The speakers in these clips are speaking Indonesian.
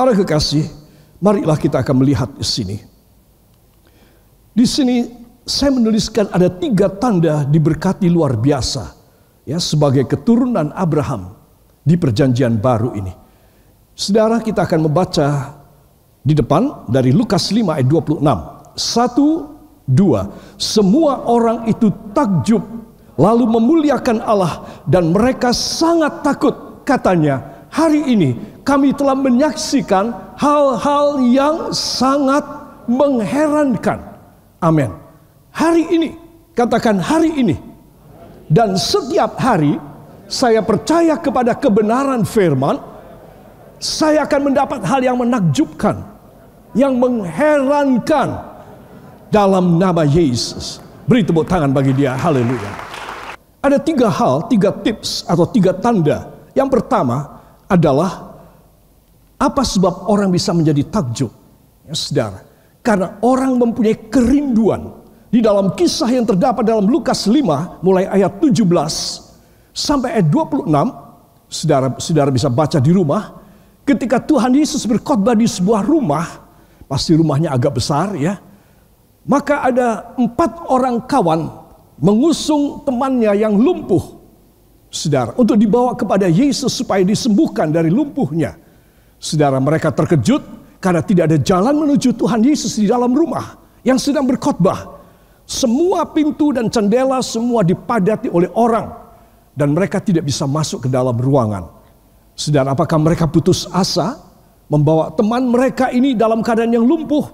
Para kekasih, marilah kita akan melihat di sini. Di sini saya menuliskan ada 3 tanda diberkati luar biasa, ya, sebagai keturunan Abraham di perjanjian baru ini. Saudara, kita akan membaca di depan dari Lukas 5 ayat 26. 1, 2. Semua orang itu takjub lalu memuliakan Allah dan mereka sangat takut. Katanya, hari ini kami telah menyaksikan hal-hal yang sangat mengherankan. Amin. Hari ini, katakan hari ini. Dan setiap hari saya percaya kepada kebenaran firman, saya akan mendapat hal yang menakjubkan, yang mengherankan dalam nama Yesus. Beri tepuk tangan bagi dia. Haleluya. Ada 3 hal, 3 tips atau 3 tanda. Yang pertama adalah apa sebab orang bisa menjadi takjub? Ya, saudara, karena orang mempunyai kerinduan. Di dalam kisah yang terdapat dalam Lukas 5 mulai ayat 17 sampai ayat 26, saudara bisa baca di rumah. Ketika Tuhan Yesus berkhotbah di sebuah rumah, pasti rumahnya agak besar, ya. Maka ada 4 orang kawan mengusung temannya yang lumpuh, saudara, untuk dibawa kepada Yesus supaya disembuhkan dari lumpuhnya. Saudara, mereka terkejut karena tidak ada jalan menuju Tuhan Yesus di dalam rumah yang sedang berkhotbah. Semua pintu dan jendela semua dipadati oleh orang dan mereka tidak bisa masuk ke dalam ruangan. Saudara, apakah mereka putus asa membawa teman mereka ini dalam keadaan yang lumpuh?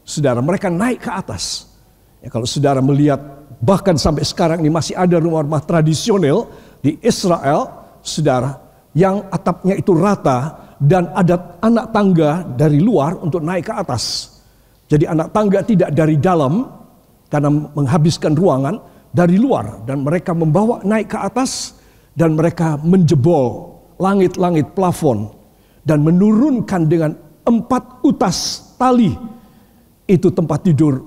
Saudara, mereka naik ke atas. Ya, kalau saudara melihat, bahkan sampai sekarang ini masih ada rumah-rumah tradisional di Israel, saudara, yang atapnya itu rata dan ada anak tangga dari luar untuk naik ke atas. Jadi anak tangga tidak dari dalam karena menghabiskan ruangan, dari luar, dan mereka membawa naik ke atas dan mereka menjebol langit-langit plafon dan menurunkan dengan 4 utas tali itu tempat tidur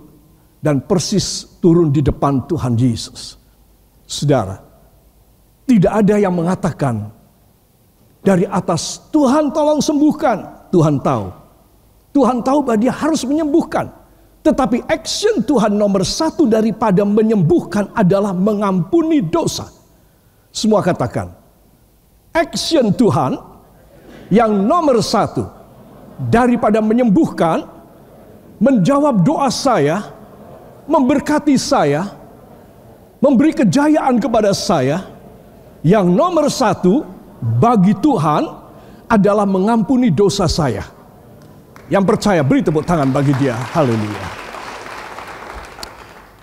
dan persis turun di depan Tuhan Yesus. Saudara, tidak ada yang mengatakan dari atas, Tuhan tolong sembuhkan. Tuhan tahu. Tuhan tahu bahwa dia harus menyembuhkan. Tetapi action Tuhan nomor 1 daripada menyembuhkan adalah mengampuni dosa. Semua katakan, action Tuhan yang nomor 1 daripada menyembuhkan, menjawab doa saya, memberkati saya, memberi kejayaan kepada saya, yang nomor 1 bagi Tuhan adalah mengampuni dosa saya. Yang percaya beri tepuk tangan bagi dia. Haleluya.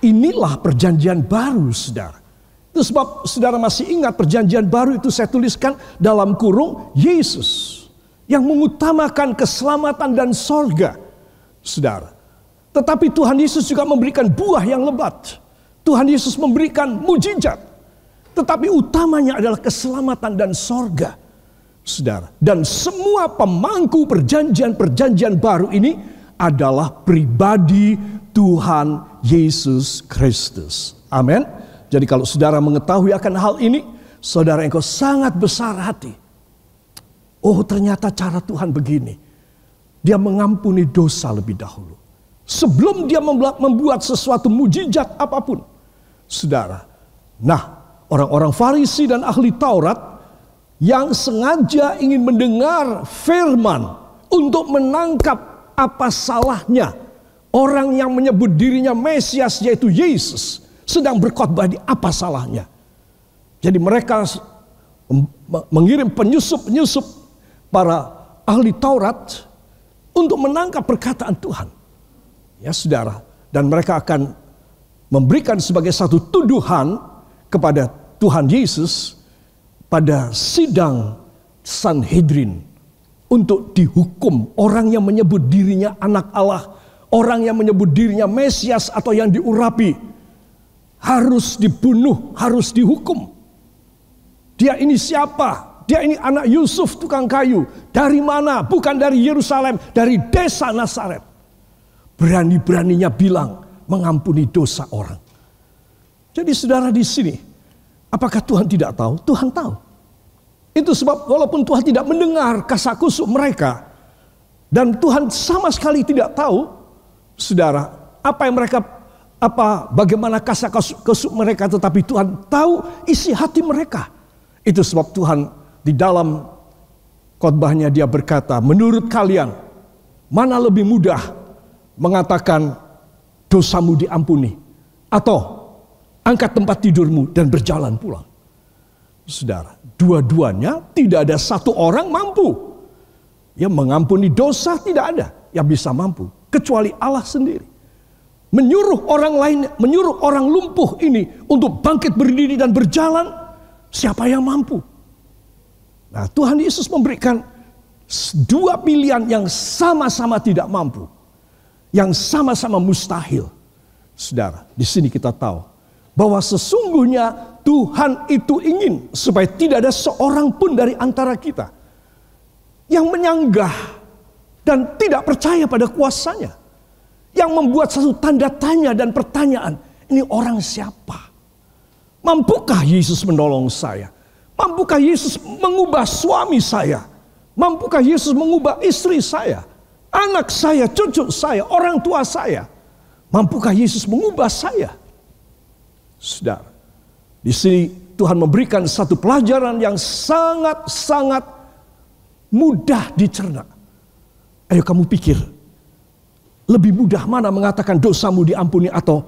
Inilah perjanjian baru, saudara. Itu sebab saudara masih ingat perjanjian baru itu saya tuliskan dalam kurung Yesus yang mengutamakan keselamatan dan sorga, saudara. Tetapi Tuhan Yesus juga memberikan buah yang lebat. Tuhan Yesus memberikan mujizat. Tetapi utamanya adalah keselamatan dan sorga, saudara. Dan semua pemangku perjanjian baru ini adalah pribadi Tuhan Yesus Kristus. Amin. Jadi kalau saudara mengetahui akan hal ini, saudara engkau sangat besar hati. Oh, ternyata cara Tuhan begini. Dia mengampuni dosa lebih dahulu. Sebelum dia membuat sesuatu mujizat apapun. Saudara. Nah, orang-orang Farisi dan ahli Taurat yang sengaja ingin mendengar firman untuk menangkap apa salahnya orang yang menyebut dirinya Mesias yaitu Yesus sedang berkhotbah, di apa salahnya. Jadi mereka mengirim penyusup-penyusup para ahli Taurat untuk menangkap perkataan Tuhan. Ya, saudara, dan mereka akan memberikan sebagai satu tuduhan kepada Tuhan Yesus pada sidang Sanhedrin untuk dihukum orang yang menyebut dirinya anak Allah, orang yang menyebut dirinya Mesias atau yang diurapi, harus dibunuh, harus dihukum. Dia ini siapa? Dia ini anak Yusuf tukang kayu. Dari mana? Bukan dari Yerusalem, dari desa Nazaret. Berani-beraninya bilang mengampuni dosa orang. Jadi saudara di sini, apakah Tuhan tidak tahu? Tuhan tahu. Itu sebab walaupun Tuhan tidak mendengar kasakusuk mereka, Dan Tuhan sama sekali tidak tahu, saudara, bagaimana kasak-kusuk mereka, tetapi Tuhan tahu isi hati mereka. Itu sebab Tuhan di dalam khotbahnya dia berkata, menurut kalian mana lebih mudah mengatakan dosamu diampuni, atau angkat tempat tidurmu dan berjalan pulang? Saudara, dua-duanya tidak ada satu orang mampu. Ya, mengampuni dosa tidak ada yang bisa mampu kecuali Allah sendiri. Menyuruh orang lain, menyuruh orang lumpuh ini untuk bangkit berdiri dan berjalan, siapa yang mampu? Nah, Tuhan Yesus memberikan dua pilihan yang sama-sama tidak mampu, yang sama-sama mustahil. Saudara, di sini kita tahu bahwa sesungguhnya Tuhan itu ingin supaya tidak ada seorang pun dari antara kita yang menyanggah dan tidak percaya pada kuasanya, yang membuat satu tanda tanya dan pertanyaan, ini orang siapa? Mampukah Yesus menolong saya? Mampukah Yesus mengubah suami saya? Mampukah Yesus mengubah istri saya, anak saya, cucu saya, orang tua saya? Mampukah Yesus mengubah saya? Saudara, di sini Tuhan memberikan satu pelajaran yang sangat-sangat mudah dicerna. Ayo kamu pikir, lebih mudah mana mengatakan dosamu diampuni atau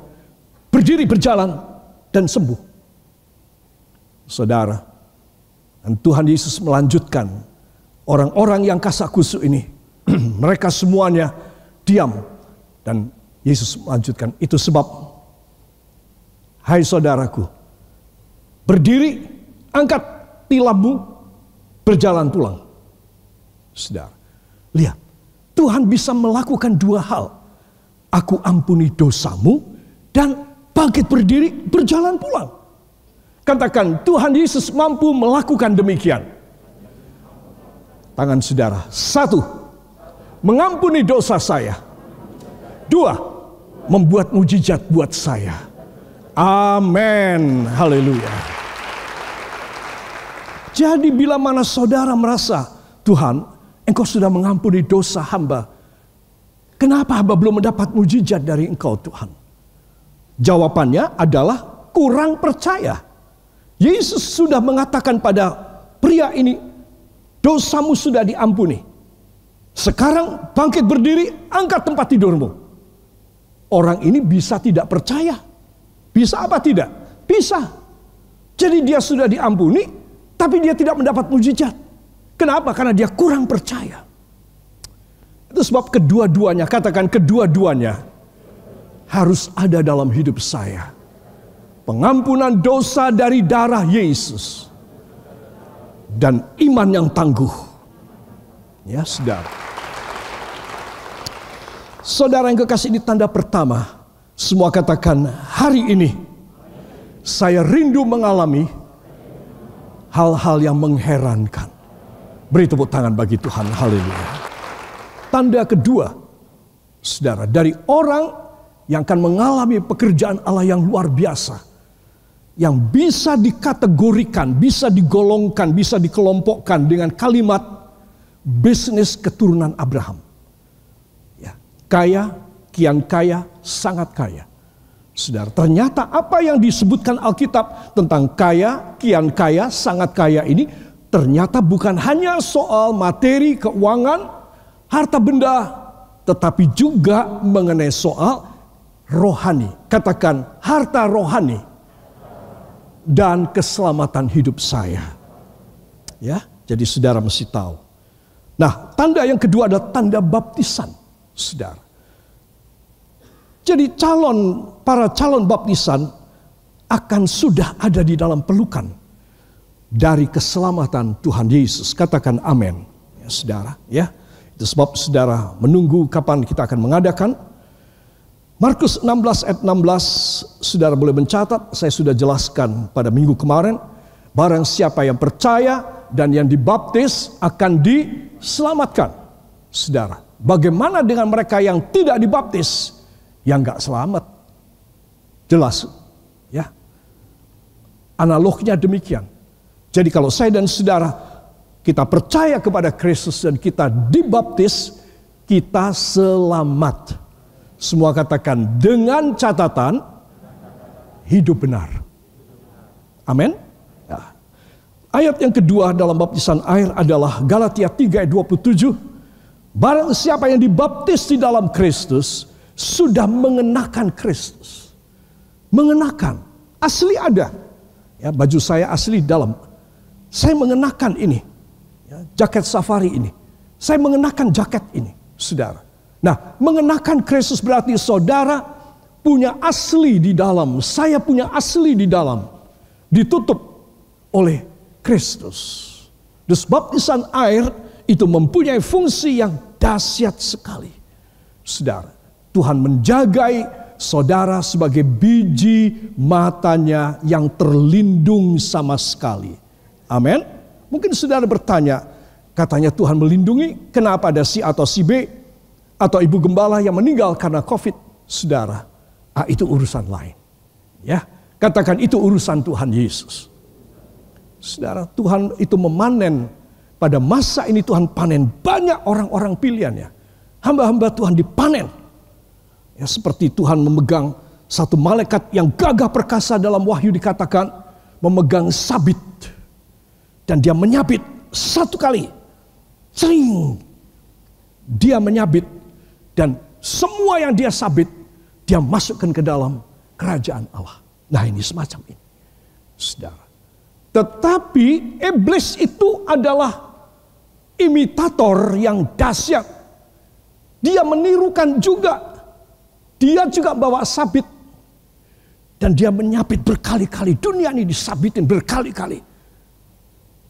berdiri berjalan dan sembuh? Saudara, dan Tuhan Yesus melanjutkan, orang-orang yang kasak-kusuk ini, mereka semuanya diam. Dan Yesus melanjutkan, itu sebab, hai saudaraku, berdiri, angkat tilammu, berjalan pulang. Saudara, lihat, Tuhan bisa melakukan dua hal. Aku ampuni dosamu dan bangkit berdiri, berjalan pulang. Katakan, Tuhan Yesus mampu melakukan demikian. Tangan saudara. Satu, mengampuni dosa saya. Dua, membuat mujizat buat saya. Amin. Haleluya. Jadi bila mana saudara merasa, Tuhan, Engkau sudah mengampuni dosa hamba, kenapa hamba belum mendapat mujizat dari Engkau, Tuhan? Jawabannya adalah kurang percaya. Yesus sudah mengatakan pada pria ini, dosamu sudah diampuni. Sekarang bangkit berdiri, angkat tempat tidurmu. Orang ini bisa tidak percaya. Bisa apa tidak? Bisa. Jadi dia sudah diampuni, tapi dia tidak mendapat mujizat. Kenapa? Karena dia kurang percaya. Itu sebab kedua-duanya, katakan kedua-duanya harus ada dalam hidup saya. Pengampunan dosa dari darah Yesus dan iman yang tangguh. Ya, saudara. Saudara yang kekasih, ini tanda pertama. Semua katakan, hari ini saya rindu mengalami hal-hal yang mengherankan. Beri tepuk tangan bagi Tuhan. Haleluya. Tanda kedua, saudara, dari orang yang akan mengalami pekerjaan Allah yang luar biasa, yang bisa dikategorikan, bisa digolongkan, bisa dikelompokkan dengan kalimat bisnis keturunan Abraham. Ya, kaya, kian kaya, sangat kaya. Saudara, ternyata apa yang disebutkan Alkitab tentang kaya, kian kaya, sangat kaya ini ternyata bukan hanya soal materi, keuangan, harta benda, tetapi juga mengenai soal rohani. Katakan harta rohani dan keselamatan hidup saya. Ya, jadi saudara mesti tahu. Nah, tanda yang kedua adalah tanda baptisan, saudara. Jadi para calon baptisan akan sudah ada di dalam pelukan dari keselamatan Tuhan Yesus. Katakan amin. Ya, saudara, ya. Itu sebab saudara menunggu kapan kita akan mengadakan. Markus 16 ayat 16, saudara boleh mencatat, saya sudah jelaskan pada minggu kemarin. Barang siapa yang percaya dan yang dibaptis akan diselamatkan. Saudara, bagaimana dengan mereka yang tidak dibaptis, yang gak selamat? Jelas, ya. Analognya demikian. Jadi kalau saya dan saudara kita percaya kepada Kristus dan kita dibaptis, kita selamat. Semua katakan dengan catatan hidup benar. Amin. Ya. Ayat yang kedua dalam baptisan air adalah Galatia 3 ayat 27. Barang siapa yang dibaptis di dalam Kristus sudah mengenakan Kristus. Mengenakan. Asli ada. Ya, baju saya asli dalam. Saya mengenakan ini. Ya, jaket safari ini. Saya mengenakan jaket ini, saudara. Nah, mengenakan Kristus berarti saudara punya asli di dalam. Saya punya asli di dalam. Ditutup oleh Kristus. Dus baptisan air itu mempunyai fungsi yang dahsyat sekali. Saudara, Tuhan menjagai saudara sebagai biji matanya yang terlindung sama sekali. Amin. Mungkin saudara bertanya, katanya Tuhan melindungi, kenapa ada si atau si B? Atau ibu gembala yang meninggal karena COVID, saudara, itu urusan lain. Ya, katakan itu urusan Tuhan Yesus. Saudara, Tuhan itu memanen, pada masa ini Tuhan panen banyak orang-orang pilihannya. Hamba-hamba Tuhan dipanen. Ya, seperti Tuhan memegang satu malaikat yang gagah perkasa dalam Wahyu dikatakan, memegang sabit. Dan dia menyabit satu kali. Sering. Dia menyabit. Dan semua yang dia sabit, dia masukkan ke dalam kerajaan Allah. Nah, ini semacam ini, saudara. Tetapi iblis itu adalah imitator yang dahsyat. Dia menirukan juga. Dia juga bawa sabit. Dan dia menyabit berkali-kali. Dunia ini disabitin berkali-kali.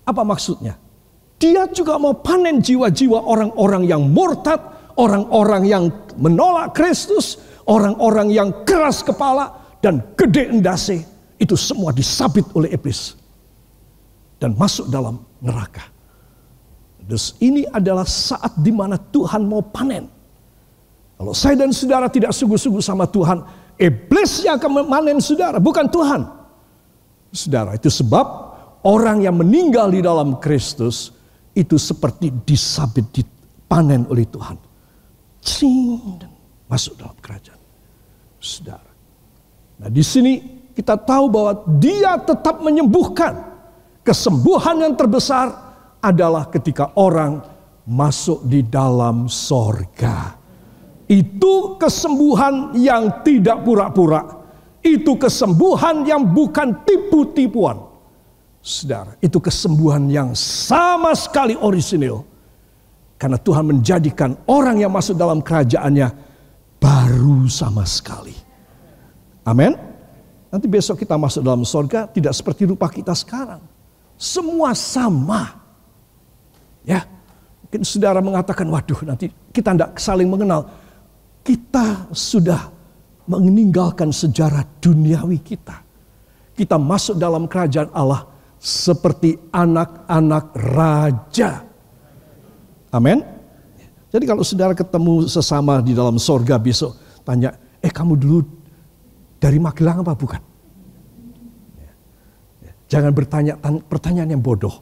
Apa maksudnya? Dia juga mau panen jiwa-jiwa orang-orang yang murtad. Orang-orang yang menolak Kristus, orang-orang yang keras kepala dan gede endase, itu semua disabit oleh iblis dan masuk dalam neraka. Terus ini adalah saat di mana Tuhan mau panen. Kalau saya dan saudara tidak sungguh-sungguh sama Tuhan, iblis yang akan memanen saudara, bukan Tuhan. Saudara, itu sebab orang yang meninggal di dalam Kristus itu seperti disabit, dipanen oleh Tuhan. Dan masuk dalam kerajaan saudara. Nah, di sini kita tahu bahwa dia tetap menyembuhkan. Kesembuhan yang terbesar adalah ketika orang masuk di dalam sorga. Itu kesembuhan yang tidak pura-pura. Itu kesembuhan yang bukan tipu-tipuan. Saudara, itu kesembuhan yang sama sekali orisinil. Karena Tuhan menjadikan orang yang masuk dalam kerajaannya baru sama sekali. Amin. Nanti besok kita masuk dalam surga tidak seperti rupa kita sekarang. Semua sama. Ya, mungkin saudara mengatakan, waduh nanti kita tidak saling mengenal. Kita sudah meninggalkan sejarah duniawi kita. Kita masuk dalam kerajaan Allah seperti anak-anak raja. Amin. Jadi kalau saudara ketemu sesama di dalam sorga besok, tanya, kamu dulu dari Magelang apa bukan? Jangan bertanya pertanyaan yang bodoh.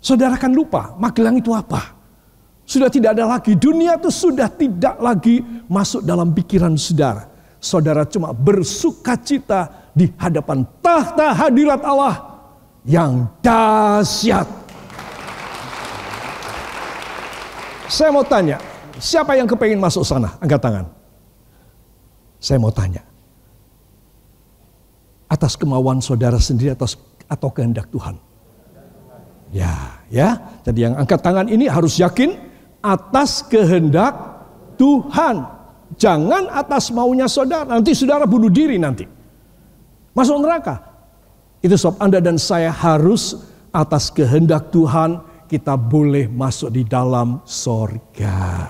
Saudara kan lupa, Magelang itu apa? Sudah tidak ada lagi, dunia itu sudah tidak lagi masuk dalam pikiran saudara. Saudara cuma bersukacita di hadapan tahta hadirat Allah yang dahsyat. Saya mau tanya, siapa yang kepengen masuk sana? Angkat tangan. Saya mau tanya. Atas kemauan saudara sendiri atau kehendak Tuhan? Ya. Jadi yang angkat tangan ini harus yakin atas kehendak Tuhan. Jangan atas maunya saudara. Nanti saudara bunuh diri nanti. Masuk neraka. Itu sebab Anda dan saya harus atas kehendak Tuhan. Kita boleh masuk di dalam sorga.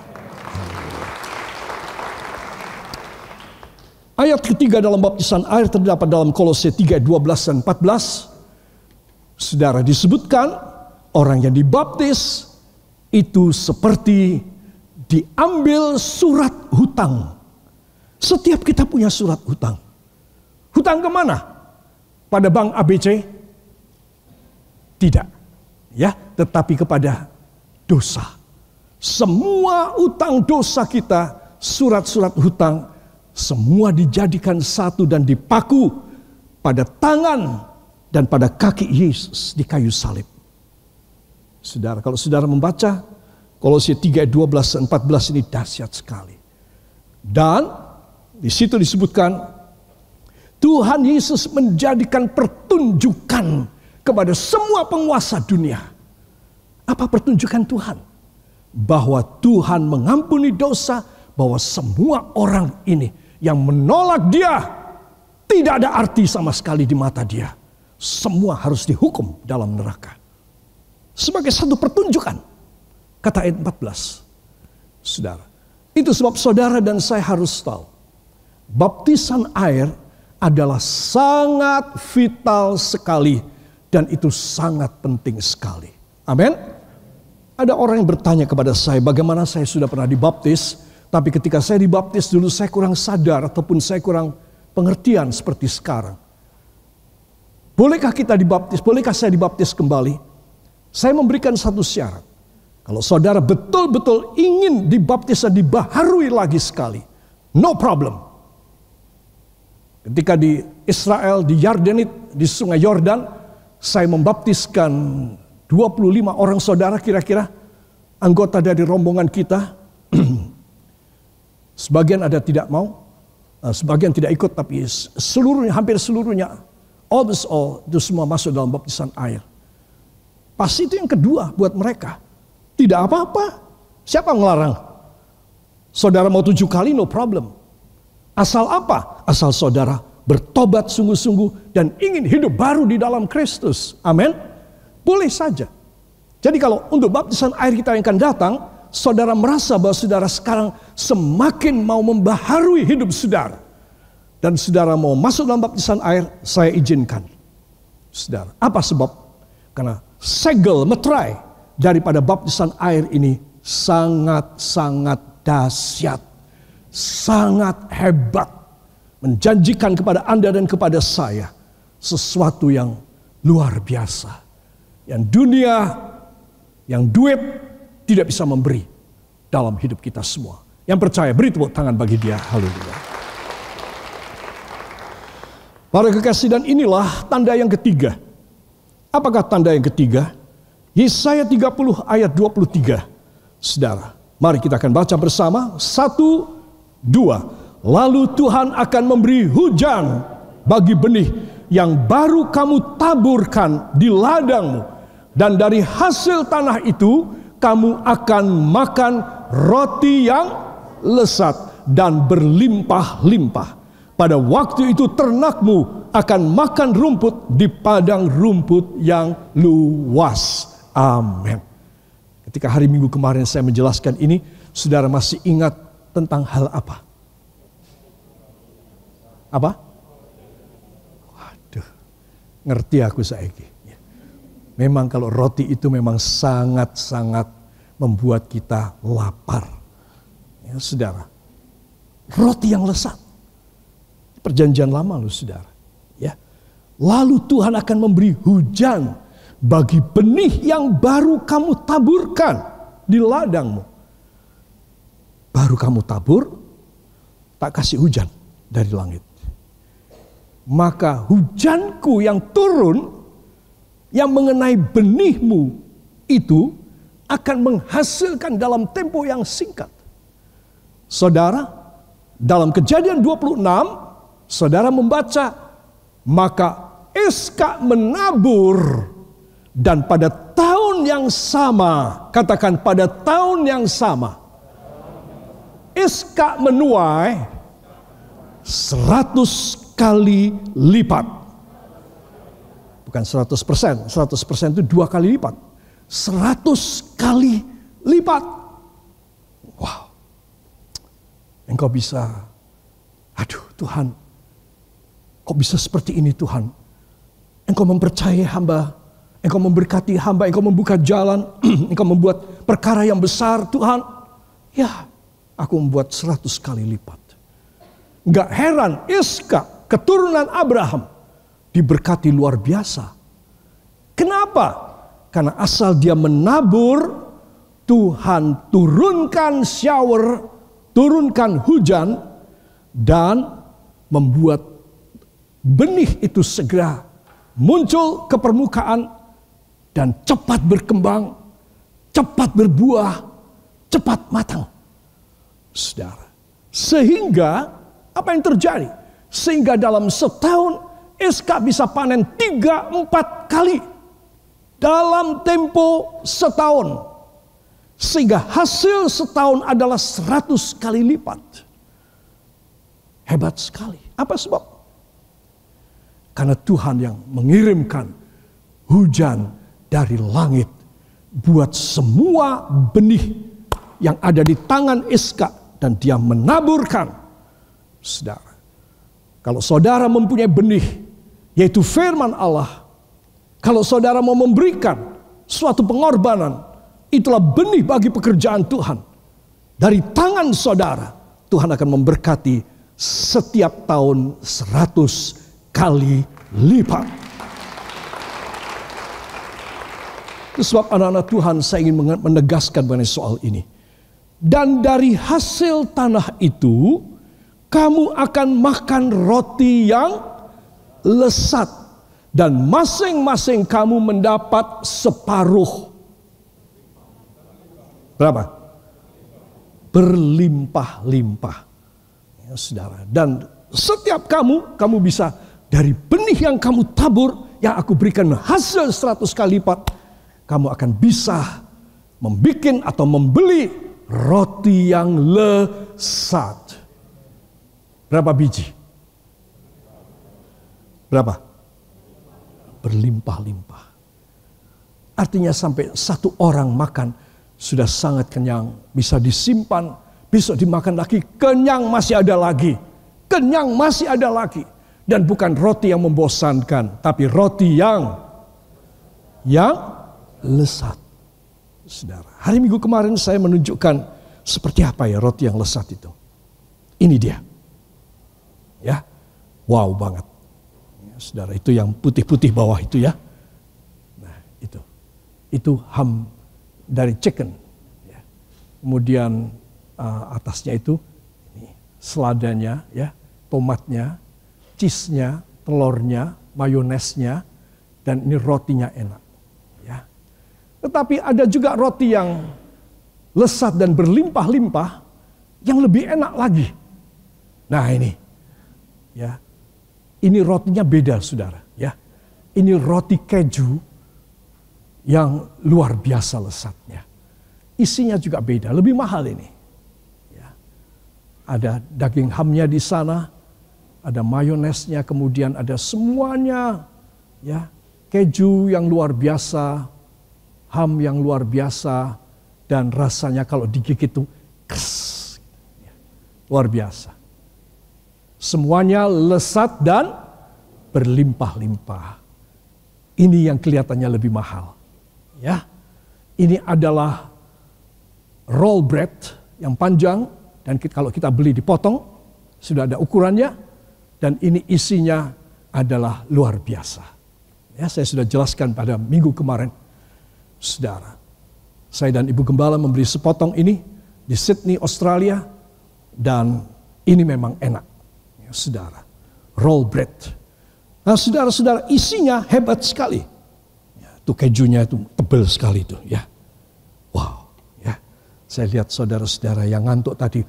Ayat ketiga dalam baptisan air terdapat dalam Kolose 3, 12 dan 14. Saudara, disebutkan orang yang dibaptis itu seperti diambil surat hutang. Setiap kita punya surat hutang. Hutang kemana? Pada bank ABC? Tidak. Ya, tetapi kepada dosa. Semua utang dosa kita, surat-surat hutang, semua dijadikan satu dan dipaku pada tangan dan pada kaki Yesus di kayu salib. Saudara, kalau saudara membaca Kolose 3 ayat 12 dan 14 ini dahsyat sekali. Dan di situ disebutkan Tuhan Yesus menjadikan pertunjukan kepada semua penguasa dunia. Apa pertunjukan Tuhan? Bahwa Tuhan mengampuni dosa, bahwa semua orang ini yang menolak Dia tidak ada arti sama sekali di mata Dia. Semua harus dihukum dalam neraka. Sebagai satu pertunjukan. Kata ayat 14. Saudara, itu sebab saudara dan saya harus tahu. Baptisan air adalah sangat vital sekali. Dan itu sangat penting sekali. Amin. Ada orang yang bertanya kepada saya, bagaimana saya sudah pernah dibaptis, tapi ketika saya dibaptis dulu saya kurang sadar ataupun saya kurang pengertian seperti sekarang. Bolehkah kita dibaptis? Bolehkah saya dibaptis kembali? Saya memberikan satu syarat. Kalau saudara betul-betul ingin dibaptis dan dibaharui lagi sekali, no problem. Ketika di Israel, di Yardenit, di sungai Yordan, saya membaptiskan 25 orang saudara kira-kira, anggota dari rombongan kita. Sebagian ada tidak mau, sebagian tidak ikut, tapi seluruhnya, hampir seluruhnya, all itu semua masuk dalam baptisan air. Pasti itu yang kedua buat mereka. Tidak apa-apa, siapa yang ngelarang? Saudara mau 7 kali, no problem. Asal apa? Asal saudara bertobat sungguh-sungguh dan ingin hidup baru di dalam Kristus. Amin. Boleh saja. Jadi kalau untuk baptisan air kita yang akan datang, saudara merasa bahwa saudara sekarang semakin mau membaharui hidup saudara. Dan saudara mau masuk dalam baptisan air, saya izinkan. Saudara, apa sebab? Karena segel, meterai daripada baptisan air ini sangat-sangat dahsyat. Sangat hebat. Menjanjikan kepada Anda dan kepada saya sesuatu yang luar biasa. Yang dunia, yang duit tidak bisa memberi dalam hidup kita semua. Yang percaya, beri tepuk tangan bagi dia. Haleluya. Para kekasih, dan inilah tanda yang ketiga. Apakah tanda yang ketiga? Yesaya 30 ayat 23. Saudara, mari kita akan baca bersama. 1, 2. Lalu Tuhan akan memberi hujan bagi benih yang baru kamu taburkan di ladangmu. Dan dari hasil tanah itu kamu akan makan roti yang lesat dan berlimpah-limpah. Pada waktu itu ternakmu akan makan rumput di padang rumput yang luas. Amin. Ketika hari Minggu kemarin saya menjelaskan ini, saudara masih ingat tentang hal apa? Apa? Waduh, ngerti aku saiki. Memang kalau roti itu memang sangat-sangat membuat kita lapar. Ya, saudara. Roti yang lesat. Perjanjian lama loh saudara. Ya. Lalu Tuhan akan memberi hujan bagi benih yang baru kamu taburkan di ladangmu. Baru kamu tabur, tak kasih hujan dari langit. Maka hujanku yang turun yang mengenai benihmu itu akan menghasilkan dalam tempo yang singkat. Saudara, dalam Kejadian 26, saudara membaca, maka Iska menabur dan pada tahun yang sama, katakan pada tahun yang sama, Iska menuai 100 kali lipat. Bukan 100%, 100% itu 2 kali lipat. 100 kali lipat. Wow. Engkau bisa, aduh Tuhan, kok bisa seperti ini Tuhan? Engkau mempercayai hamba, Engkau memberkati hamba, Engkau membuka jalan, Engkau membuat perkara yang besar Tuhan. Ya, aku membuat 100 kali lipat. Gak heran Iska, keturunan Abraham, diberkati luar biasa. Kenapa? Karena asal dia menabur, Tuhan turunkan shower, turunkan hujan, dan membuat benih itu segera muncul ke permukaan dan cepat berkembang, cepat berbuah, cepat matang. Saudara, sehingga apa yang terjadi? Sehingga dalam setahun Iska bisa panen 3-4 kali dalam tempo setahun. Sehingga hasil setahun adalah 100 kali lipat. Hebat sekali. Apa sebab? Karena Tuhan yang mengirimkan hujan dari langit buat semua benih yang ada di tangan Iska, dan dia menaburkan. Saudara, kalau saudara mempunyai benih, yaitu firman Allah, kalau saudara mau memberikan suatu pengorbanan, itulah benih bagi pekerjaan Tuhan. Dari tangan saudara, Tuhan akan memberkati setiap tahun 100 kali lipat. Itu sebab anak-anak Tuhan, saya ingin menegaskan mengenai soal ini. Dan dari hasil tanah itu, kamu akan makan roti yang lesat. Dan masing-masing kamu mendapat separuh. Berapa? Berlimpah-limpah. Ya, saudara. Dan setiap kamu bisa dari benih yang kamu tabur, yang aku berikan hasil 100 kali lipat, kamu akan bisa membuat atau membeli roti yang lesat. Berapa biji? Berapa? Berlimpah-limpah. Artinya sampai satu orang makan sudah sangat kenyang, bisa disimpan, besok dimakan lagi, kenyang masih ada lagi. Kenyang masih ada lagi. Dan bukan roti yang membosankan, tapi roti yang lesat. Saudara, hari Minggu kemarin saya menunjukkan seperti apa ya roti yang lesat itu. Ini dia. Ya. Wow banget. Ya, saudara, itu yang putih-putih bawah itu ya. Nah, itu. Itu ham dari chicken. Ya. Kemudian atasnya itu ini, seladanya ya, tomatnya, cheese-nya, telurnya, mayonesnya, dan ini rotinya enak. Ya. Tetapi ada juga roti yang lesat dan berlimpah-limpah yang lebih enak lagi. Nah ini, ya, ini rotinya beda, saudara. Ya, ini roti keju yang luar biasa lesatnya. Isinya juga beda, lebih mahal ini. Ya. Ada daging hamnya di sana, ada mayonesnya, kemudian ada semuanya, ya, keju yang luar biasa, ham yang luar biasa, dan rasanya kalau digigit itu luar biasa. Semuanya lesat dan berlimpah-limpah. Ini yang kelihatannya lebih mahal. Ya, ini adalah roll bread yang panjang, dan kalau kita beli dipotong, sudah ada ukurannya, dan ini isinya adalah luar biasa. Ya, saya sudah jelaskan pada minggu kemarin, saudara. Saya dan Ibu Gembala membeli sepotong ini di Sydney, Australia, dan ini memang enak, ya, saudara. Roll bread. Nah, saudara-saudara, isinya hebat sekali. Ya, itu kejunya itu tebal sekali itu, ya. Wow, ya. Saya lihat saudara-saudara yang ngantuk tadi.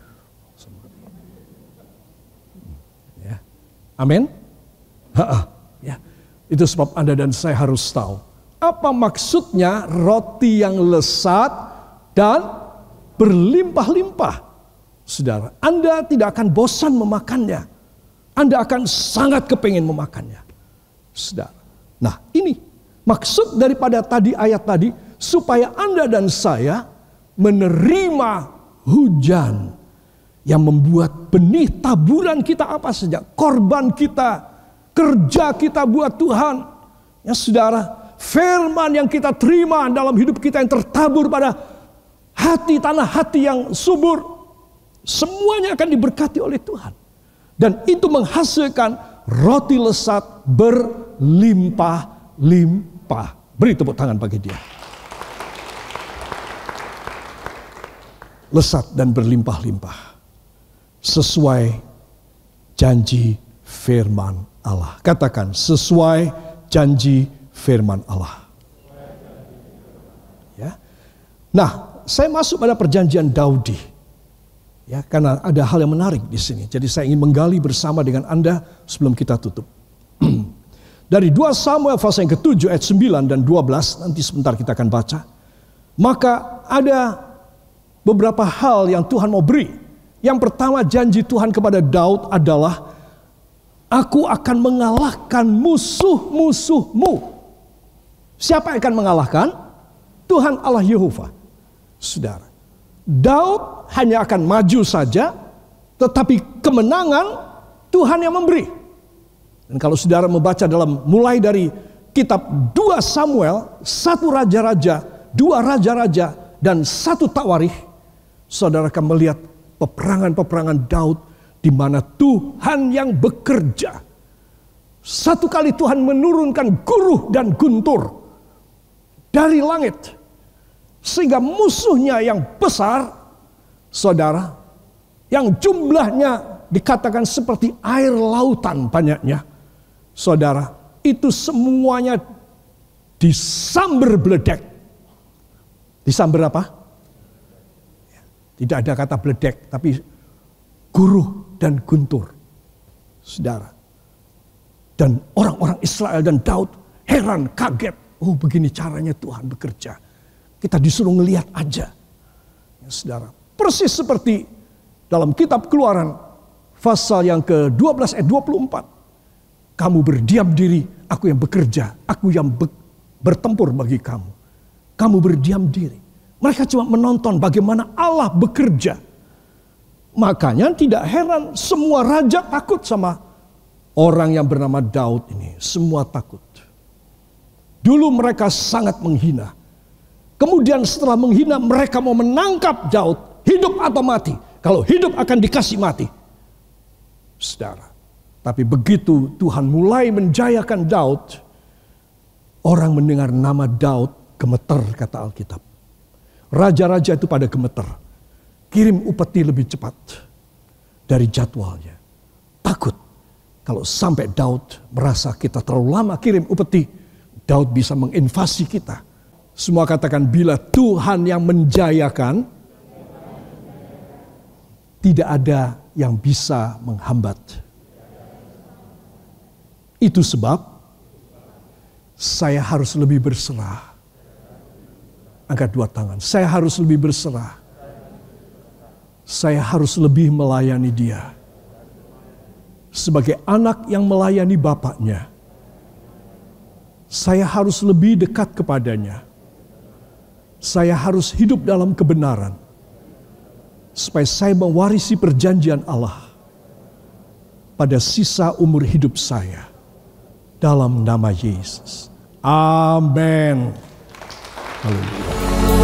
Ya. Amin. Ya. Itu sebab Anda dan saya harus tahu apa maksudnya roti yang lesat dan berlimpah-limpah. Saudara, Anda tidak akan bosan memakannya. Anda akan sangat kepingin memakannya. Saudara. Nah, ini maksud daripada tadi ayat tadi, supaya Anda dan saya menerima hujan yang membuat benih taburan kita apa saja, korban kita, kerja kita buat Tuhan. Ya, saudara, firman yang kita terima dalam hidup kita yang tertabur pada hati, tanah hati yang subur, semuanya akan diberkati oleh Tuhan. Dan itu menghasilkan roti lesat berlimpah-limpah. Beri tepuk tangan bagi dia. lesat dan berlimpah-limpah. Sesuai janji firman Allah. Katakan, sesuai janji firman Allah. Ya. Nah, saya masuk pada perjanjian Daudi. Ya, karena ada hal yang menarik di sini. Jadi saya ingin menggali bersama dengan Anda sebelum kita tutup. Dari 2 Samuel pasal yang ke-7 ayat 9 dan 12, nanti sebentar kita akan baca. Maka ada beberapa hal yang Tuhan mau beri. Yang pertama, janji Tuhan kepada Daud adalah, aku akan mengalahkan musuh-musuhmu. Siapa yang akan mengalahkan? Tuhan Allah Yehova. Saudara, Daud hanya akan maju saja, tetapi kemenangan Tuhan yang memberi. Dan kalau saudara membaca mulai dari kitab 2 Samuel, 1 raja-raja, 2 raja-raja, dan 1 Tawarikh, saudara akan melihat peperangan-peperangan Daud di mana Tuhan yang bekerja. Satu kali Tuhan menurunkan guruh dan guntur dari langit, sehingga musuhnya yang besar, saudara, yang jumlahnya dikatakan seperti air lautan banyaknya, saudara, itu semuanya disamber beledek. Disamber apa? Tidak ada kata beledek, tapi guruh dan guntur, saudara. Dan orang-orang Israel dan Daud heran, kaget. Oh, begini caranya Tuhan bekerja. Kita disuruh ngelihat aja. Ya, saudara, persis seperti dalam kitab Keluaran pasal yang ke-12 ayat 24. Kamu berdiam diri, aku yang bekerja, aku yang bertempur bagi kamu. Kamu berdiam diri. Mereka cuma menonton bagaimana Allah bekerja. Makanya tidak heran semua raja takut sama orang yang bernama Daud ini. Semua takut. Dulu mereka sangat menghina. Kemudian setelah menghina, mereka mau menangkap Daud. Hidup atau mati. Kalau hidup akan dikasih mati. Saudara. Tapi begitu Tuhan mulai menjayakan Daud, orang mendengar nama Daud gemeter, kata Alkitab. Raja-raja itu pada gemeter. Kirim upeti lebih cepat dari jadwalnya. Takut kalau sampai Daud merasa kita terlalu lama kirim upeti, Daud bisa menginvasi kita. Semua katakan, bila Tuhan yang menjayakan, tidak ada yang bisa menghambat. Itu sebab saya harus lebih berserah. Angkat 2 tangan. Saya harus lebih berserah. Saya harus lebih melayani Dia. Sebagai anak yang melayani bapaknya, saya harus lebih dekat kepadanya. Saya harus hidup dalam kebenaran. Supaya saya mewarisi perjanjian Allah pada sisa umur hidup saya. Dalam nama Yesus. Amin. Haleluya.